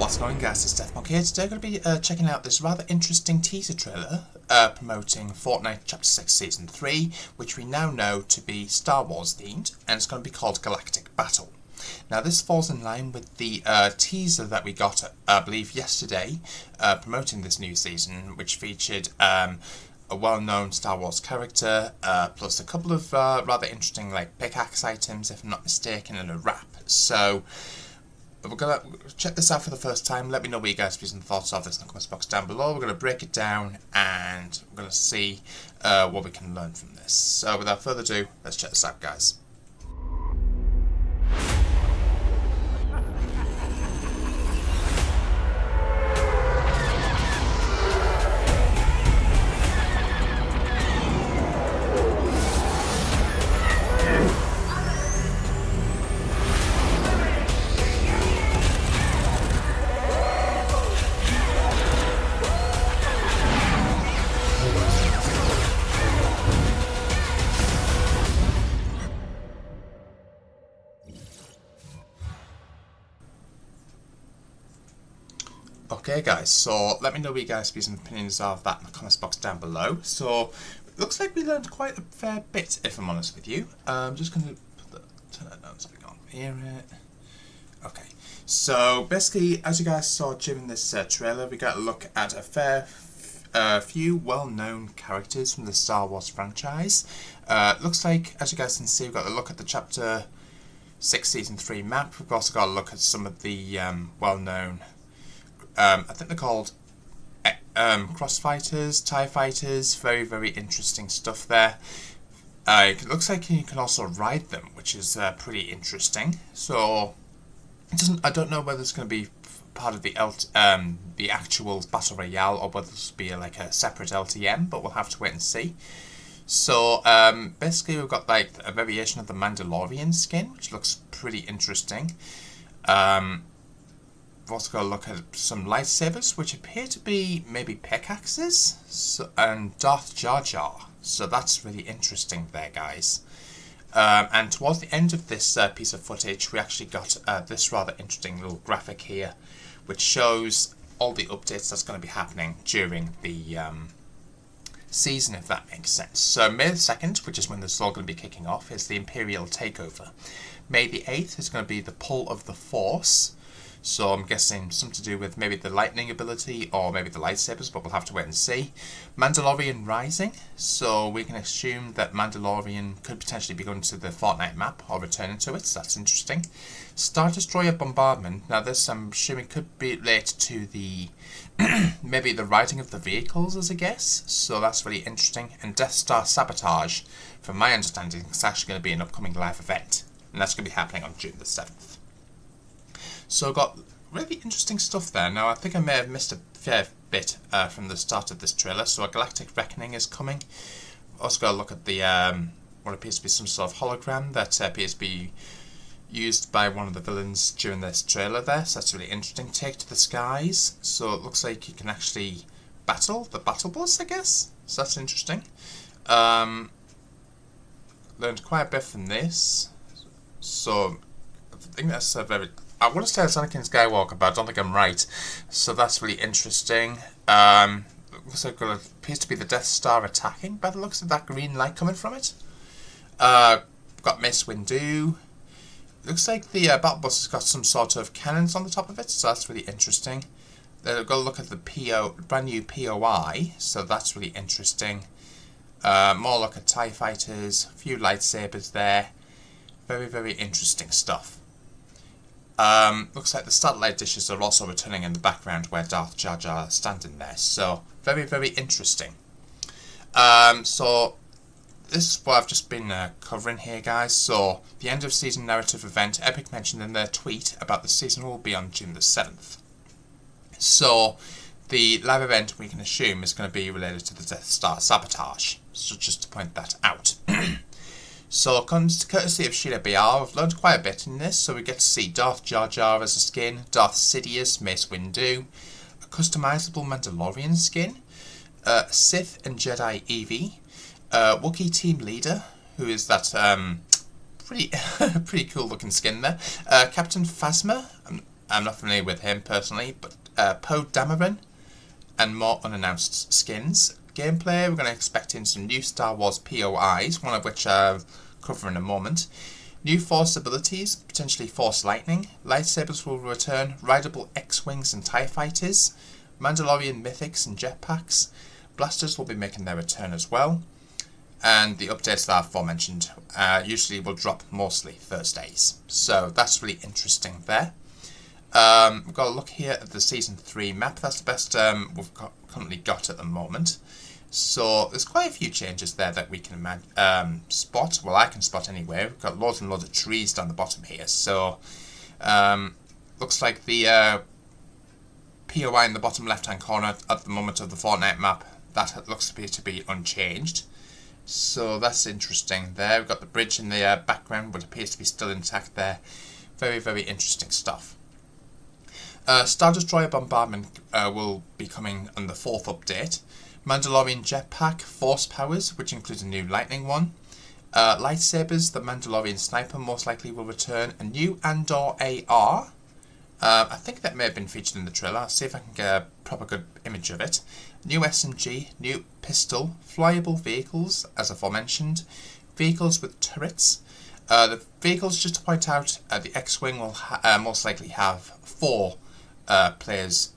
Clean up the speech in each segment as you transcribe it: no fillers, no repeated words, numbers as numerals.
What's going on, guys? It's Deathmark here. Today we're going to be checking out this rather interesting teaser trailer promoting Fortnite Chapter 6 Season 3, which we now know to be Star Wars themed, and it's going to be called Galactic Battle. Now this falls in line with the teaser that we got, I believe, yesterday, promoting this new season, which featured a well-known Star Wars character, plus a couple of rather interesting pickaxe items, if I'm not mistaken, and a wrap. So we're going to check this out for the first time. Let me know what you guys' views and thoughts of this in the comments box down below. We're going to break it down and we're going to see what we can learn from this. So without further ado, let's check this out, guys. Okay guys, so let me know what you guys' views and opinions of that in the comments box down below. So it looks like we learned quite a fair bit, if I'm honest with you. I'm just going to turn that down so we can't hear it. Okay, so basically, as you guys saw during this trailer, we got a look at a fair few well-known characters from the Star Wars franchise. Looks like, as you guys can see, we've got a look at the Chapter 6 Season 3 map. We've also got a look at some of the well-known I think they're called crossfighters, TIE fighters. Very, very interesting stuff there. It looks like you can also ride them, which is pretty interesting. So I don't know whether it's going to be part of the actual battle royale or whether this will be like a separate LTM, but we'll have to wait and see. So basically, we've got a variation of the Mandalorian skin, which looks pretty interesting. We've also got to look at some lightsabers, which appear to be maybe pickaxes, and Darth Jar Jar. So that's really interesting there, guys. And towards the end of this piece of footage, we actually got this rather interesting little graphic here, which shows all the updates that's going to be happening during the season, if that makes sense. So May the 2nd, which is when this is all going to be kicking off, is the Imperial Takeover. May the 8th is going to be the Pull of the Force. So I'm guessing something to do with maybe the lightning ability or maybe the lightsabers, but we'll have to wait and see. Mandalorian Rising, so we can assume that Mandalorian could potentially be going to the Fortnite map or returning to it, so that's interesting. Star Destroyer Bombardment, now this I'm assuming could be related to the maybe the riding of the vehicles as a guess, so that's really interesting. And Death Star Sabotage, from my understanding, is actually going to be an upcoming live event, and that's going to be happening on June the 7th. So got really interesting stuff there. Now I think I may have missed a fair bit from the start of this trailer. So a Galactic Reckoning is coming. Also got to look at the what appears to be some sort of hologram that appears to be used by one of the villains during this trailer there. So that's really interesting. Take to the Skies. So it looks like you can actually battle the battle bus, I guess. So that's interesting. Learned quite a bit from this. So I think that's a very... I want to say it's Anakin Skywalker, but I don't think I'm right. So that's really interesting. Looks like it appears to be the Death Star attacking by the looks of that green light coming from it. Got Mace Windu. Looks like the battle bus has got some sort of cannons on the top of it, so that's really interesting. Then we've got to look at the brand new POI, so that's really interesting. More look at TIE fighters, a few lightsabers there. Very, very interesting stuff. Looks like the satellite dishes are also returning in the background where Darth Jar Jar is standing there. So, very, very interesting. So, this is what I've just been covering here, guys. So, the end of season narrative event, Epic mentioned in their tweet about the season will be on June the 7th. So, the live event we can assume is going to be related to the Death Star Sabotage. So, just to point that out. So, courtesy of Sheila BR, we've learned quite a bit in this. So, we get to see Darth Jar Jar as a skin, Darth Sidious, Mace Windu, a customizable Mandalorian skin, Sith and Jedi Evie, Wookiee Team Leader, who is that pretty cool looking skin there, Captain Phasma, I'm not familiar with him personally, but Poe Dameron and more unannounced skins. Gameplay, we're going to expect in some new Star Wars POIs, one of which I'll cover in a moment. New Force abilities, potentially Force Lightning. Lightsabers will return, rideable X-Wings and TIE Fighters. Mandalorian Mythics and Jetpacks. Blasters will be making their return as well. And the updates that I've aforementioned usually will drop mostly Thursdays. So that's really interesting there. We've got a look here at the Season 3 map. That's the best we've currently got at the moment. So there's quite a few changes there that we can spot. Well, I can spot anyway. We've got loads and loads of trees down the bottom here. So looks like the POI in the bottom left-hand corner at the moment of the Fortnite map, that looks to be unchanged. So that's interesting there. We've got the bridge in the background, but appears to be still intact there. Very, very interesting stuff. Star Destroyer Bombardment will be coming on the 4th update. Mandalorian Jetpack Force Powers, which includes a new Lightning one. Lightsabers, the Mandalorian Sniper most likely will return. A new Andor AR. I think that may have been featured in the trailer. I'll see if I can get a proper good image of it. New SMG, new pistol, flyable vehicles, as aforementioned. Vehicles with turrets. The vehicles, just to point out, the X-Wing will most likely have 4 players,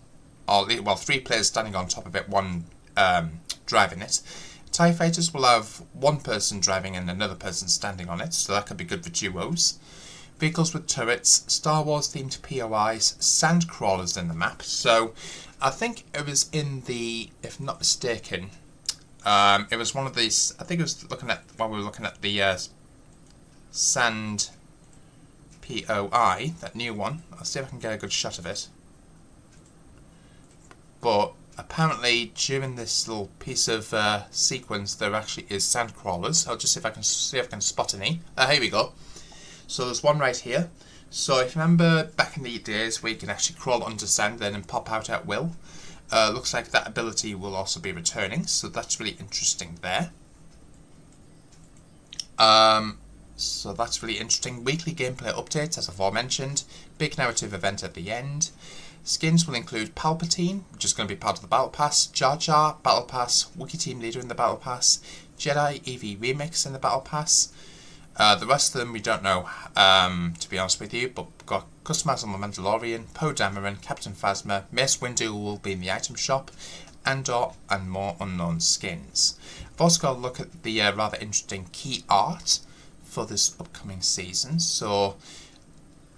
or well, 3 players standing on top of it, 1 driving it. TIE Fighters will have 1 person driving and another person standing on it, so that could be good for duos. Vehicles with turrets, Star Wars themed POIs, sand crawlers in the map. So I think it was in the, if not mistaken, it was one of these, I think it was looking at, while we were looking at the sand POI, that new one. I'll see if I can get a good shot of it. But apparently during this little piece of sequence there actually is sand crawlers. I'll just see if I can spot any. Here we go. So there's one right here. So if you remember back in the days where you can actually crawl under sand then and pop out at will, looks like that ability will also be returning, so that's really interesting there. So that's really interesting. Weekly gameplay updates, as aforementioned. Big narrative event at the end. Skins will include Palpatine, which is going to be part of the Battle Pass, Jar Jar, Battle Pass, Wookiee Team Leader in the Battle Pass, Jedi EV Remix in the Battle Pass. The rest of them we don't know, to be honest with you, but we've got Customizable Mandalorian, Poe Dameron, Captain Phasma, Mace Windu will be in the item shop, Andor, and more unknown skins. I've also got a look at the rather interesting key art for this upcoming season, so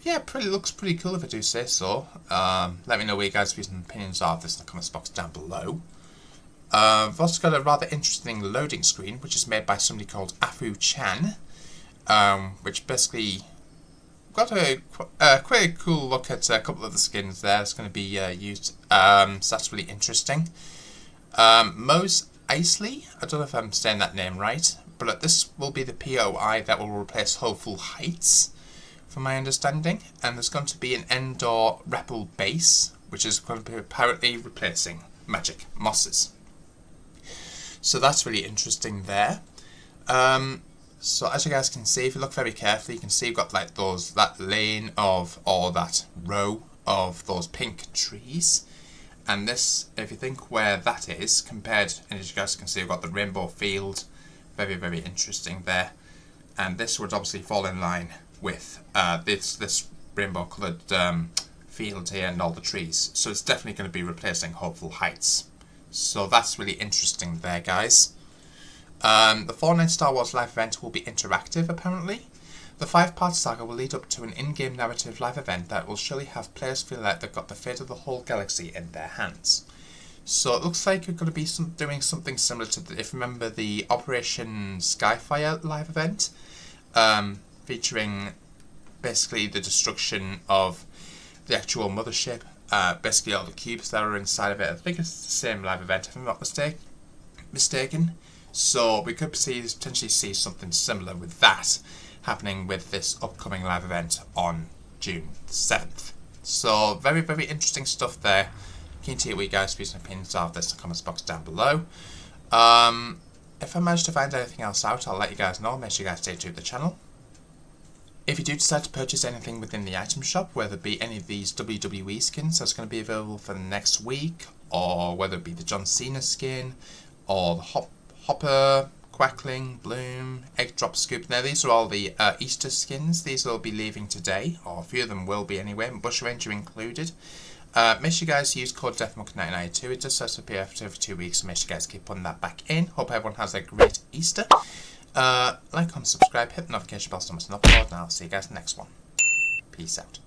yeah, looks pretty cool if I do say so. Let me know what you guys' views and opinions are of this in the comments box down below. I've also got a rather interesting loading screen, which is made by somebody called Afu Chan. Which basically got quite a cool look at a couple of the skins there. It's going to be used, so that's really interesting. Mose Eisley, I don't know if I'm saying that name right, but this will be the POI that will replace Hopeful Heights, from my understanding, and there's going to be an Endor Rebel base, which is going to be apparently replacing Magic Mosses. So that's really interesting there. So as you guys can see, if you look very carefully, you can see you've got like that lane of, or that row of those pink trees. And this, if you think where that is compared, and as you guys can see, we've got the rainbow field. Very, very interesting there. And this would obviously fall in line with this rainbow coloured field here and all the trees. So it's definitely going to be replacing Hopeful Heights. So that's really interesting there, guys. The Fortnite Star Wars live event will be interactive, apparently. The 5-part saga will lead up to an in-game narrative live event that will surely have players feel like they've got the fate of the whole galaxy in their hands. So it looks like you're going to be doing something similar to, if you remember, the Operation Skyfire live event, featuring basically the destruction of the actual mothership, basically all the cubes that are inside of it. I think it's the same live event, if I'm not mistaken. So we could potentially see something similar with that happening with this upcoming live event on June 7th. So very, very interesting stuff there. Keen to hear what you guys' views and opinions are of this in the comments box down below. If I manage to find anything else out, I'll let you guys know. Make sure you guys stay tuned to the channel. If you do decide to purchase anything within the item shop, whether it be any of these WWE skins that's going to be available for the next week, or whether it be the John Cena skin, or the Hopper, Quackling, Bloom, Egg Drop Scoop. Now these are all the Easter skins. These will be leaving today, or a few of them will be anyway, Bush Ranger included. Make sure you guys use code DeathMonkey992. It does disappear after every 2 weeks, so make sure you guys keep putting that back in. Hope everyone has a great Easter. Like, comment, subscribe, hit the notification bell so much an upload, and I'll see you guys in the next one. Peace out.